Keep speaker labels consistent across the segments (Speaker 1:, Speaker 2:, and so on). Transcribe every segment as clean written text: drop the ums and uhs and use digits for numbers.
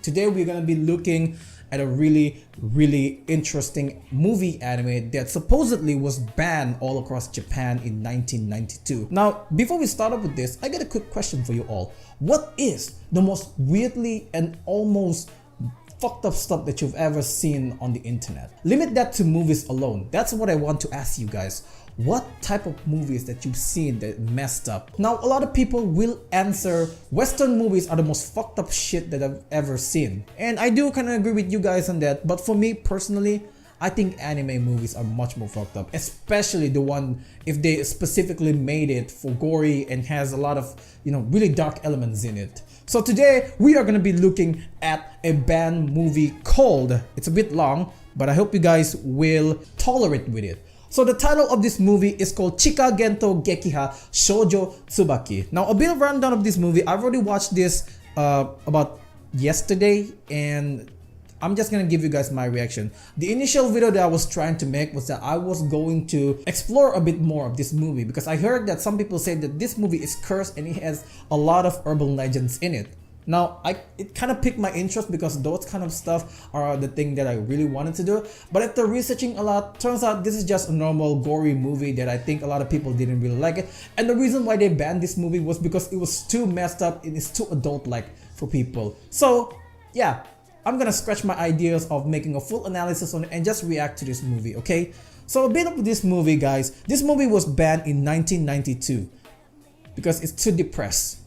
Speaker 1: Today we're gonna be looking at a really interesting movie anime that supposedly was banned all across Japan in 1992. Now, before we start up with this, I got a quick question for you all. What is the most weirdly and almost fucked up stuff that you've ever seen on the internet? Limit that to movies alone. That's what I want to ask you guys. What type of movies that you've seen that messed up? Now, a lot of people will answer Western movies are the most fucked up shit that I've ever seen. And I do kind of agree with you guys on that. But for me personally, I think anime movies are much more fucked up. Especially the one if they specifically made it for gory and has a lot of, really dark elements in it. So today we are going to be looking at a banned movie called, it's a bit long, but I hope you guys will tolerate with it. So the title of this movie is called Chika Gento Gekiha Shoujo Tsubaki. Now, a bit of rundown of this movie. I've already watched this about yesterday, and I'm just gonna give you guys my reaction. The initial video that I was trying to make was that I was going to explore a bit more of this movie because I heard that some people say that this movie is cursed and it has a lot of urban legends in it. Now, it kind of piqued my interest because those kind of stuff are the thing that I really wanted to do. But after researching a lot, turns out this is just a normal gory movie that I think a lot of people didn't really like it. And the reason why they banned this movie was because it was too messed up and it's too adult-like for people. So, yeah, I'm gonna scratch my ideas of making a full analysis on it and just react to this movie, okay? So a bit of this movie, guys. This movie was banned in 1992 because it's too depressed.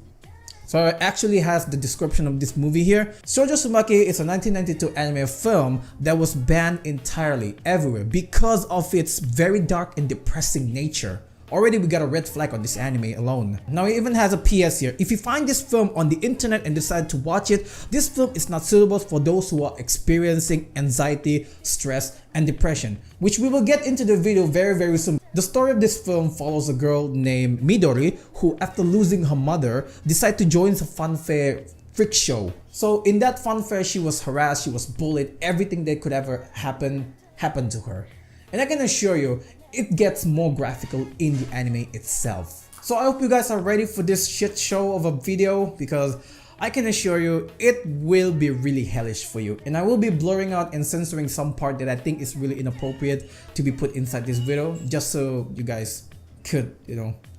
Speaker 1: So it actually has the description of this movie here. Shoujo Tsubaki is a 1992 anime film that was banned entirely everywhere because of its very dark and depressing nature. Already we got a red flag on this anime alone. Now it even has a PS here. If you find this film on the internet and decide to watch it, this film is not suitable for those who are experiencing anxiety, stress, and depression, which we will get into the video very soon. The story of this film follows a girl named Midori who, after losing her mother, decided to join a funfair freak show. So in that funfair, she was harassed, she was bullied, everything that could ever happen happened to her. And I can assure you, it gets more graphical in the anime itself. So I hope you guys are ready for this shit show of a video because I can assure you it will be really hellish for you. And I will be blurring out and censoring some part that I think is really inappropriate to be put inside this video just so you guys could,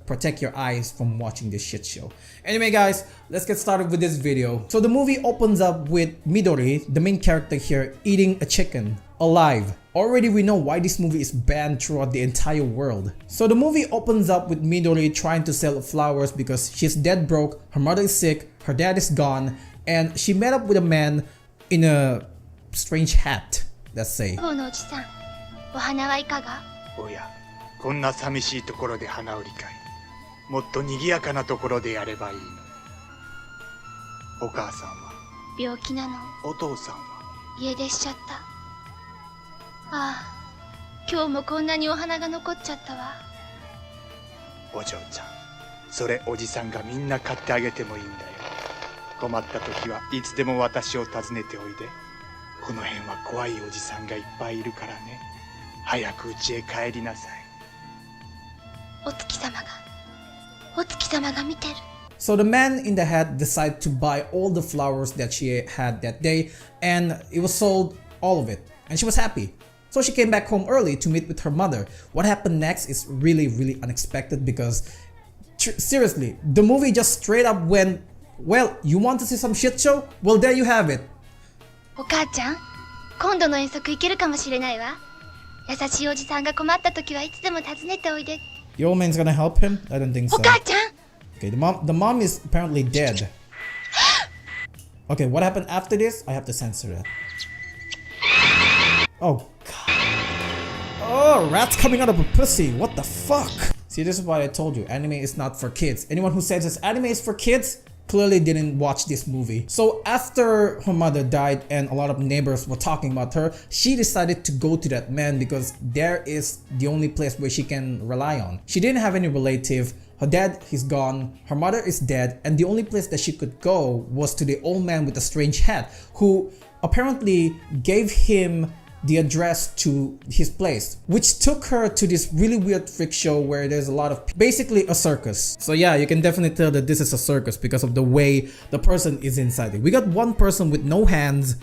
Speaker 1: protect your eyes from watching this shit show. Anyway guys, let's get started with this video. So the movie opens up with Midori, the main character here, eating a chicken alive. Already we know why this movie is banned throughout the entire world. So the movie opens up with Midori trying to sell flowers because she's dead broke, her mother is sick, her dad is gone, and she met up with a man in a strange hat, let's say.
Speaker 2: お花はいかが？おや、こんな寂しいところで花売りかい。もっと賑やかなところでやればいいの。お母さんは病気なの。お父さんは家出しちゃった。ああ、今日もこんなにお花が残っちゃったわ。お嬢ちゃん、それおじさんがみんな買ってあげてもいいんだよ。困った時はいつでも私を訪ねておいで。この辺は怖いおじさんがいっぱいいるからね。早く家へ帰りなさい。お月様が見てる。So the man in the hat decided to buy all the flowers that she had that day, and it was sold, all of it, and she was happy. So she came back home early to meet with her mother. What happened next is really unexpected because seriously, the movie just straight up went, well, you want to see some shit show? Well, there you have it. お母ちゃん、今度の遠足行けるかもしれないわ。優しいおじさんが困った時はいつでも訪ねておいで。The old man's gonna help him? I don't think so. お母ちゃん! Okay, the mom is apparently dead. Okay, what happened after this? I have to censor that. Oh god. Oh, rats coming out of a pussy. What the fuck? See, this is why I told you, anime is not for kids. Anyone who says this anime is for kids clearly didn't watch this movie. So after her mother died and a lot of neighbors were talking about her, she decided to go to that man because there is the only place where she can rely on. She didn't have any relative. Her dad is gone, her mother is dead, and the only place that she could go was to the old man with the strange hat who apparently gave him
Speaker 1: the address to his place, which took her to this really weird freak show where there's a lot of, basically a circus. So yeah, you can definitely tell that this is a circus because of the way the person is inside it. We got one person with no hands,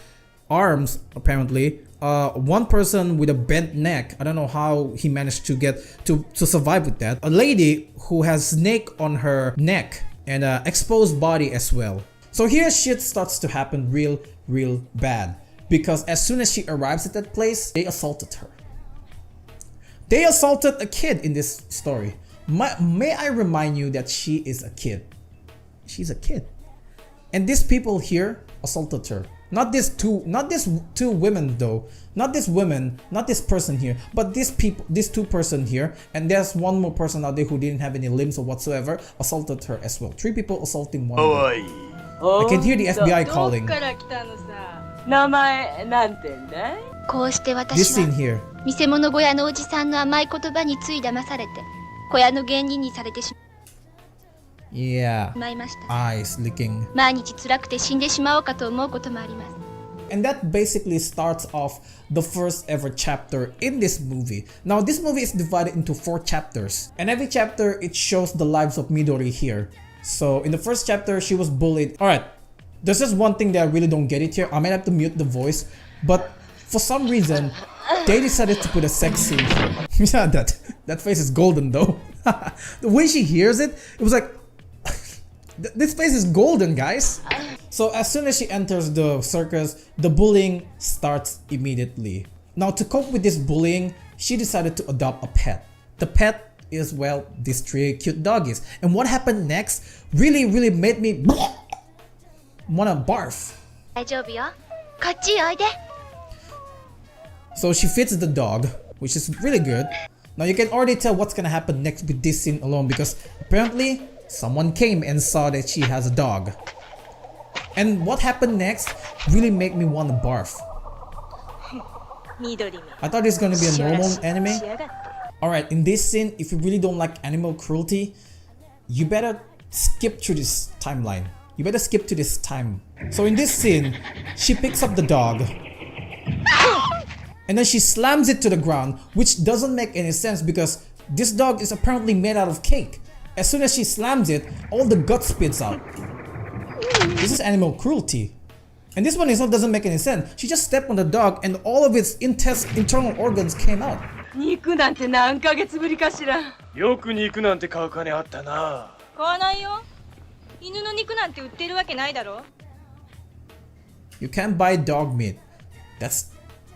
Speaker 1: arms apparently, one person with a bent neck. I don't know how he managed to get to survive with that. A lady who has snake on her neck and exposed body as well. So here shit starts to happen real bad, because as soon as she arrives at that place, they assaulted her. They assaulted a kid in this story. May I remind you that she is a kid. She's a kid. And these people here assaulted her. Not these two women though. Not this woman, not this person here, but these people, these two person here, and there's one more person out there who didn't have any limbs or whatsoever, assaulted her as well. 3 people assaulting one of them. I can hear the FBI calling. This scene here.
Speaker 3: 見せ物小屋のおじさんの甘い言葉につい騙されて小屋の芸人にされてし
Speaker 1: Yeah,
Speaker 3: まいました
Speaker 1: eyes licking.
Speaker 3: 毎日辛くて死んでしまおうかと思うこともあります
Speaker 1: And that basically starts off the first ever chapter in this movie. Now this movie is divided into 4 chapters, and every chapter it shows the lives of Midori here. So in the first chapter she was bullied. Alright, there's just one thing that I really don't get it here. I might have to mute the voice, but for some reason they decided to put a sex scene here. Yeah, that face is golden though. The way she hears it, it was like this face is golden, guys. So as soon as she enters the circus, the bullying starts immediately. Now to cope with this bullying, she decided to adopt a pet. The pet is, well, these 3 cute doggies. And what happened next really made me wanna barf.
Speaker 3: 大丈夫よこっちおいで
Speaker 1: So she feeds the dog, which is really good. Now you can already tell what's gonna happen next with this scene alone, because apparently someone came and saw that she has a dog. And what happened next really made me want to barf. I thought it's gonna be a normal anime. Alright, in this scene, if you really don't like animal cruelty, you better skip through this timeline. You better skip to this time. So in this scene, she picks up the dog and then she slams it to the ground, which doesn't make any sense because this dog is apparently made out of cake. As soon as she slams it, all the guts spits out. This is animal cruelty. And this one itself doesn't make any sense. She just stepped on the dog and all of its internal organs came out.
Speaker 4: 肉なんて何ヶ月ぶりかしら。よく肉なんて買う金あったな。買わないよ。犬の肉なんて売ってるわけないだろ。
Speaker 1: You can't buy dog meat. That's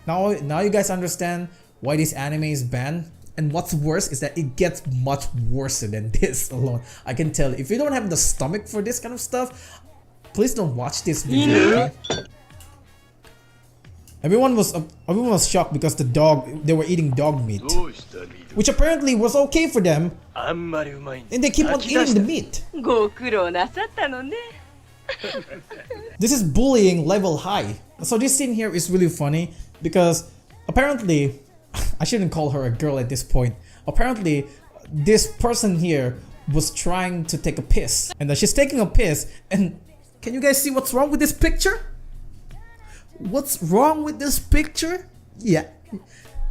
Speaker 1: now you guys understand why this anime is banned. And what's worse is that it gets much worse than this alone. I can tell. If you don't have the stomach for this kind of stuff, please don't watch this video. Okay? Everyone was shocked because they were eating dog meat, which apparently was okay for them, and they keep on eating the meat. This is bullying level high. So this scene here is really funny because apparently, I shouldn't call her a girl at this point. Apparently, this person here was trying to take a piss, and she's taking a piss, and can you guys see what's wrong with this picture? What's wrong with this picture? Yeah,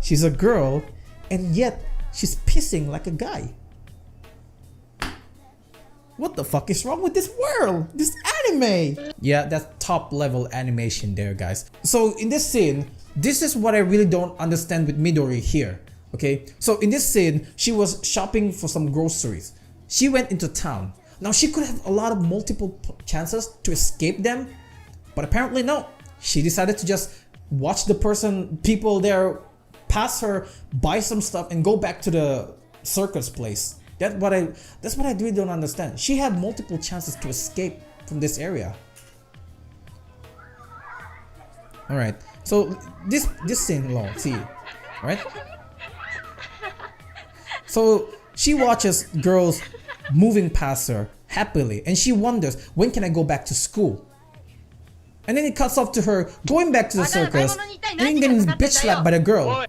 Speaker 1: she's a girl and yet she's pissing like a guy. What the fuck is wrong with this world? This anime? Yeah, that's top level animation there, guys. So in this scene, this is what I really don't understand with Midori here. Okay, so in this scene, she was shopping for some groceries. She went into town. Now she could have a lot of multiple chances to escape them, but apparently no. She decided to just watch the people there pass her, buy some stuff, and go back to the circus place. That's what I really don't understand. She had multiple chances to escape from this area. All right, so this scene alone, see, right? So she watches girls moving past her happily, and she wonders, when can I go back to school? And then it cuts off to her going back to the circus and then getting bitch slapped by the girl.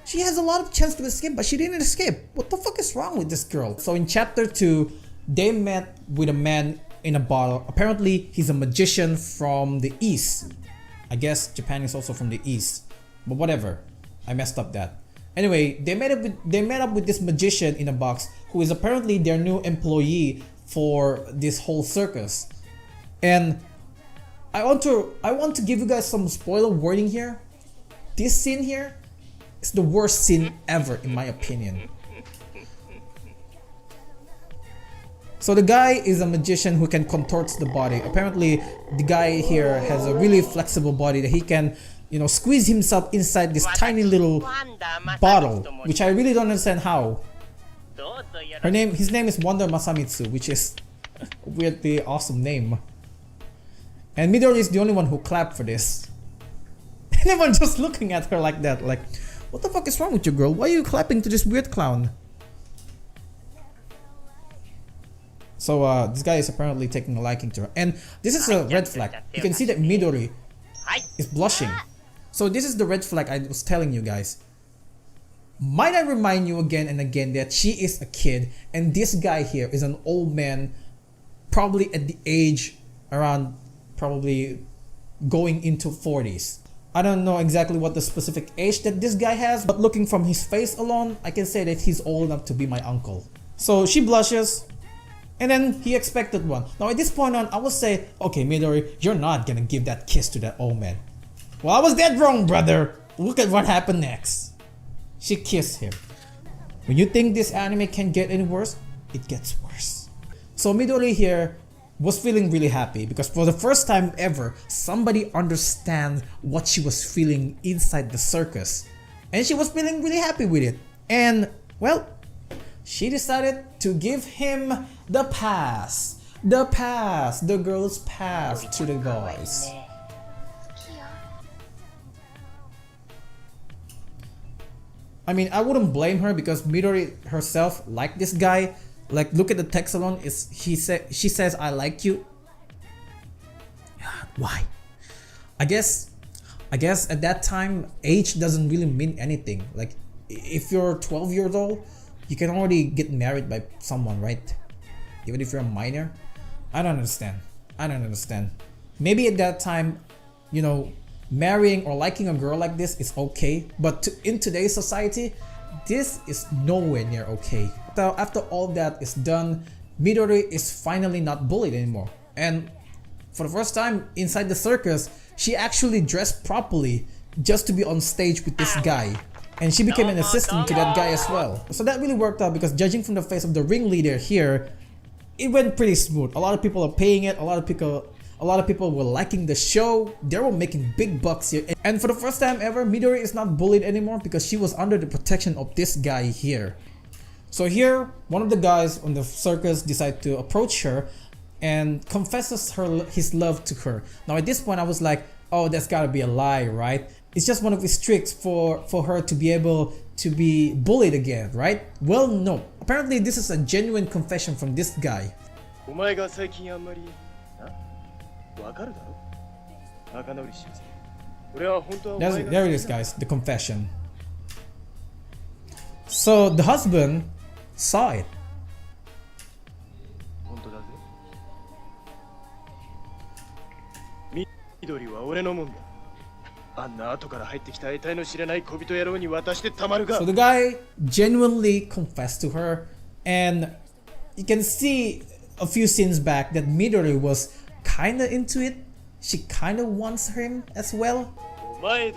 Speaker 1: She has a lot of chance to escape, but she didn't escape. What the fuck is wrong with this girl? So in chapter 2, they met with a man in a bottle. Apparently, he's a magician from the east. I guess Japan is also from the east, but whatever, I messed up that. Anyway, they met up with this magician in a box who is apparently their new employee for this whole circus. And I want to give you guys some spoiler warning here. This scene here is the worst scene ever in my opinion. So the guy is a magician who can contort the body. Apparently the guy here has a really flexible body that he can, you know, squeeze himself inside this tiny little bottle, which I really don't understand how. His name is Wonder Masamitsu, which is a weirdly awesome name. And Midori is the only one who clapped for this. And everyone just looking at her like that, like, what the fuck is wrong with you, girl? Why are you clapping to this weird clown? So this guy is apparently taking a liking to her, and this is a red flag. You can see that Midori is blushing. So this is the red flag I was telling you guys. Might I remind you again and again that she is a kid and this guy here is an old man, probably at the age around probably going into 40s. I don't know exactly what the specific age that this guy has, but looking from his face alone, I can say that he's old enough to be my uncle. So she blushes. And then he expected one. Now at this point on, I would say, okay Midori, you're not gonna give that kiss to that old man. Well, I was dead wrong, brother. Look at what happened next. She kissed him. When you think this anime can get any worse, it gets worse. So Midori here was feeling really happy because for the first time ever, somebody understands what she was feeling inside the circus. And she was feeling really happy with it. And well, she decided to give him the pass. The girl's pass to the guys. I mean, I wouldn't blame her because Midori herself liked this guy. Like, look at the text alone. She says, I like you. Why? I guess at that time, age doesn't really mean anything. Like, if you're 12 years old, you can already get married by someone, right? Even if you're a minor. I don't understand. Maybe at that time, you know, marrying or liking a girl like this is okay, but in today's society, this is nowhere near okay. After all that is done, Midori is finally not bullied anymore. And for the first time inside the circus, she actually dressed properly just to be on stage with this guy. And she became an assistant to that guy as well. So that really worked out because judging from the face of the ringleader here, it went pretty smooth. A lot of people are paying it. A lot of people were liking the show. They were making big bucks here. And for the first time ever, Midori is not bullied anymore because she was under the protection of this guy here. So here, one of the guys on the circus decided to approach her and confesses his love to her. Now at this point I was like, oh, that's gotta be a lie, right? It's just one of his tricks for her to be able to be bullied again, right? Well, no. Apparently this is a genuine confession from this guy. There it is, guys, the confession. So the husband saw it. So the guy genuinely confessed to her, and you can see a few scenes back that Midori was kinda into it. She kinda wants him as well. I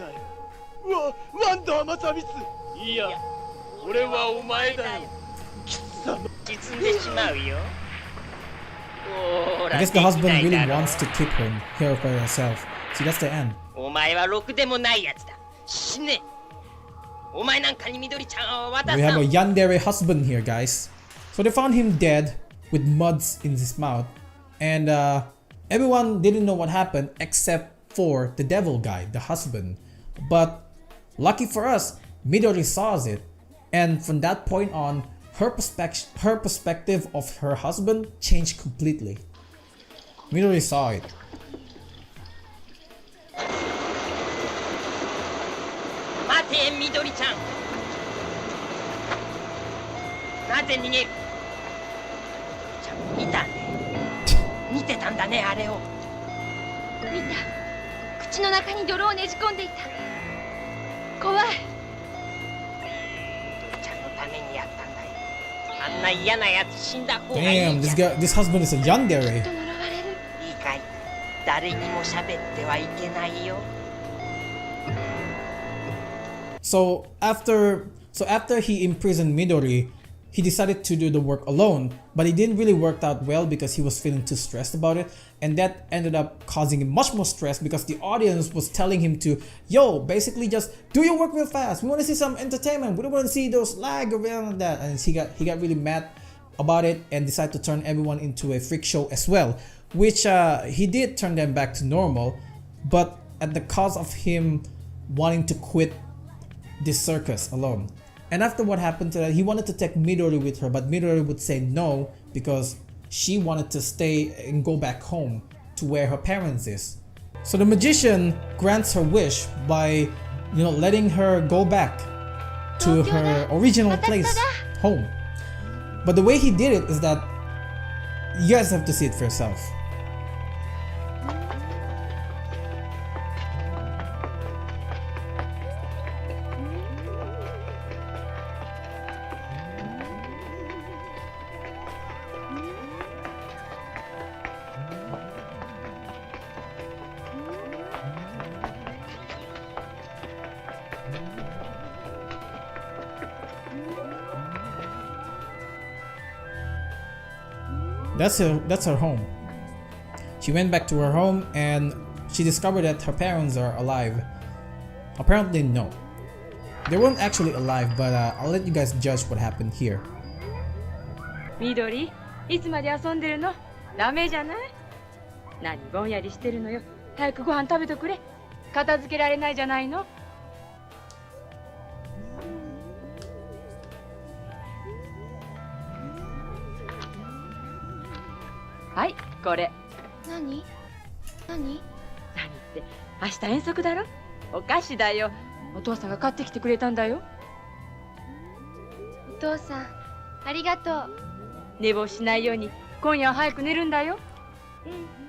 Speaker 1: guess the husband really wants to keep her for herself. See, that's the end. We have a yandere husband here, guys. So they found him dead with muds in his mouth, and everyone didn't know what happened except for the devil guy, the husband. But lucky for us, Midori saw it, and from that point on, her perspective of her husband changed completely. Midori saw it.
Speaker 3: 口の中に泥をねじ込んでいた。怖い。
Speaker 5: ちゃんのためにやったんだよ。あんな嫌なやつ死んだ方がいい
Speaker 1: Damn,
Speaker 5: じ
Speaker 1: this
Speaker 5: ゃん。
Speaker 1: guy, this husband is a yandere.
Speaker 3: と呪われる。
Speaker 5: いいかい、誰にも喋ってはいけないよ。
Speaker 1: So after he imprisoned Midori, he decided to do the work alone, but it didn't really work out well because he was feeling too stressed about it, and that ended up causing him much more stress because the audience was telling him to, yo, basically just do your work real fast. We want to see some entertainment. We don't want to see those lag around that. And he got really mad about it and decided to turn everyone into a freak show as well, which he did turn them back to normal, but at the cost of him wanting to quit this circus alone. And after what happened to that, he wanted to take Midori with her, but Midori would say no because she wanted to stay and go back home to where her parents is. So the magician grants her wish by, letting her go back to her original place, home. But the way he did it is that you guys have to see it for yourself. That's her home. She went back to her home and she discovered that her parents are alive. Apparently no. They weren't actually alive, but I'll let you guys judge what happened here.
Speaker 4: 緑、いつまで遊んでるの？ダメじゃない？何ぼんやりしてるのよ。早くご飯食べとくれ。片付けられないじゃないの。はい、これ。
Speaker 3: 何？
Speaker 4: 何って、明日遠足だろ？お菓子だよ。お父さんが買ってきてくれたんだよ。
Speaker 3: お父さん、ありがとう。
Speaker 4: 寝坊しないように今夜は早く寝るんだよ。
Speaker 3: うん。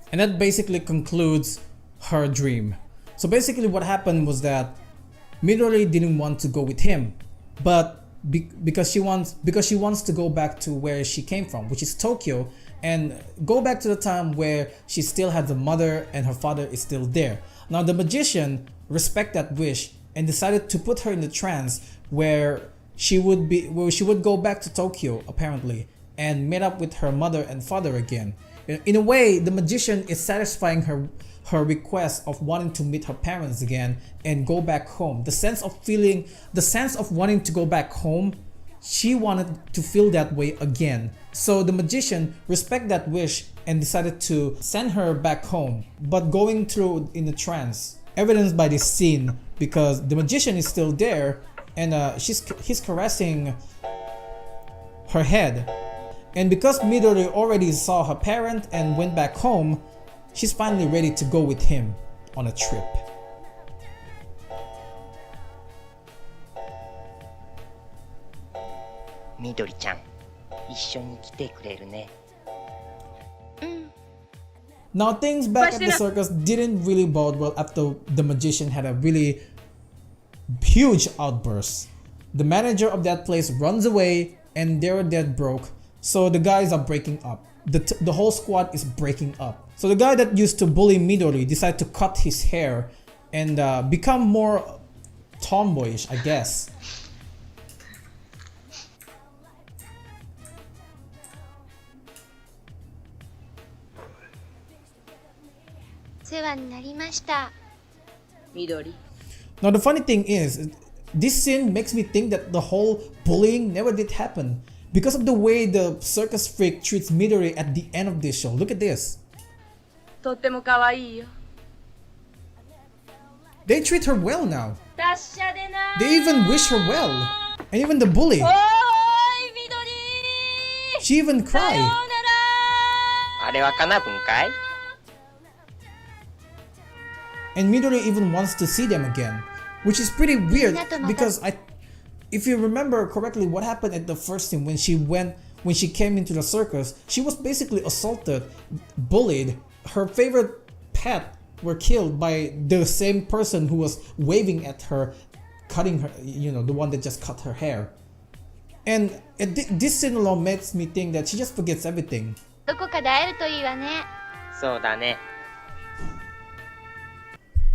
Speaker 1: And that basically concludes her dream. So basically what happened was that Midori didn't want to go with him, but because she wants to go back to where she came from, which is Tokyo, and go back to the time where she still had the mother and her father is still there. Now the magician respected that wish and decided to put her in the trance where she would go back to Tokyo apparently and meet up with her mother and father again. In a way, the magician is satisfying her request of wanting to meet her parents again and go back home. The sense of wanting to go back home, she wanted to feel that way again. So the magician respected that wish and decided to send her back home, but going through in a trance, evidenced by this scene because the magician is still there and he's caressing her head. And because Midori already saw her parent and went back home, she's finally ready to go with him on a trip.
Speaker 5: Midori-chan, 一緒に来てくれるね。
Speaker 1: Now things back at the circus didn't really bode well after the magician had a really huge outburst. The manager of that place runs away and they're dead broke. So the guys are breaking up. The whole squad is breaking up. So the guy that used to bully Midori decided to cut his hair and become more tomboyish, I guess.
Speaker 4: Midori.
Speaker 1: Now the funny thing is, this scene makes me think that the whole bullying never did happen. Because of the way the circus freak treats Midori at the end of this show. Look at this.
Speaker 4: とっても可愛いよ。
Speaker 1: They treat her well now.
Speaker 4: 達者でな。
Speaker 1: They even wish her well. And even the bully.
Speaker 4: おーい、緑。
Speaker 1: She even cried.
Speaker 5: あれはかなぶんかい？
Speaker 1: and Midori even wants to see them again, which is pretty weird because if you remember correctly, what happened at the first scene when she came into the circus, she was basically assaulted, bullied. Her favorite pet were killed by the same person who was waving at her, cutting her, you know, the one that just cut her hair. And this scene alone makes me think that she just forgets everything.
Speaker 3: どこかで会えるといいわね。
Speaker 5: そうだね。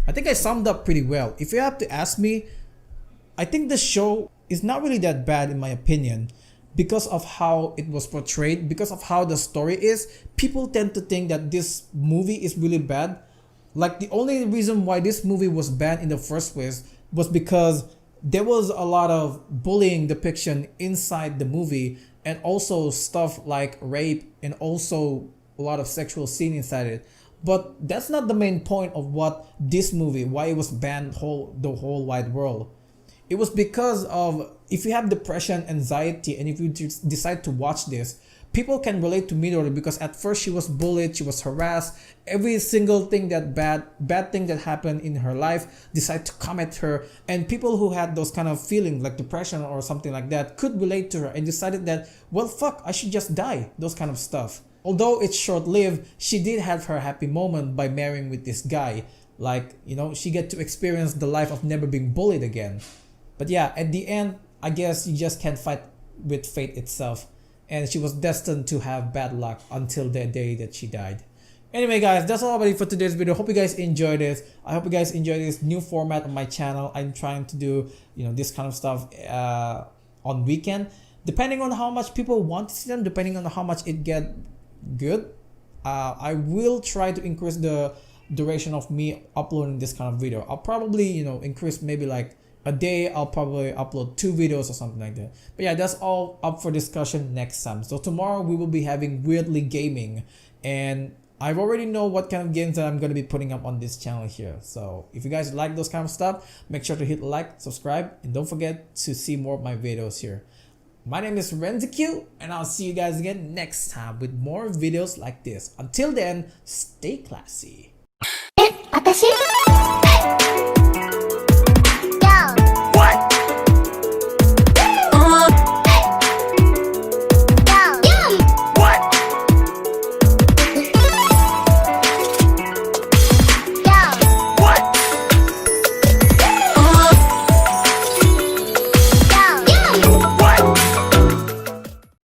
Speaker 1: I think I summed up pretty well. If you have to ask me, I think the show is not really that bad in my opinion because of how it was portrayed, because of how the story is. People tend to think that this movie is really bad. Like the only reason why this movie was banned in the first place was because there was a lot of bullying depiction inside the movie, and also stuff like rape and also a lot of sexual scene inside it. But that's not the main point of what this movie, why it was banned the whole wide world. It was because of, if you have depression, anxiety, and if you decide to watch this, people can relate to Midori because at first she was bullied, she was harassed, every single thing that bad thing that happened in her life decided to come at her, and people who had those kind of feelings like depression or something like that could relate to her and decided that, well, fuck, I should just die, those kind of stuff. Although it's short-lived, she did have her happy moment by marrying with this guy. Like, you know, she get to experience the life of never being bullied again. But yeah, at the end, I guess you just can't fight with fate itself. And she was destined to have bad luck until the day that she died. Anyway guys, that's all about it for today's video. Hope you guys enjoyed this. I hope you guys enjoyed this new format on my channel. I'm trying to do, you know, this kind of stuff on weekend. Depending on how much people want to see them, depending on how much it get good, I will try to increase the duration of me uploading this kind of video. I'll probably, you know, increase maybe like a day. I'll probably upload 2 videos or something like that. But yeah, that's all up for discussion next time. So tomorrow we will be having Weirdly Gaming, and I already know what kind of games that I'm going to be putting up on this channel here. So if you guys like those kind of stuff, make sure to hit like, subscribe, and don't forget to see more of my videos here. My name is RenziQ, and I'll see you guys again next time with more videos like this. Until then, stay classy.
Speaker 3: 私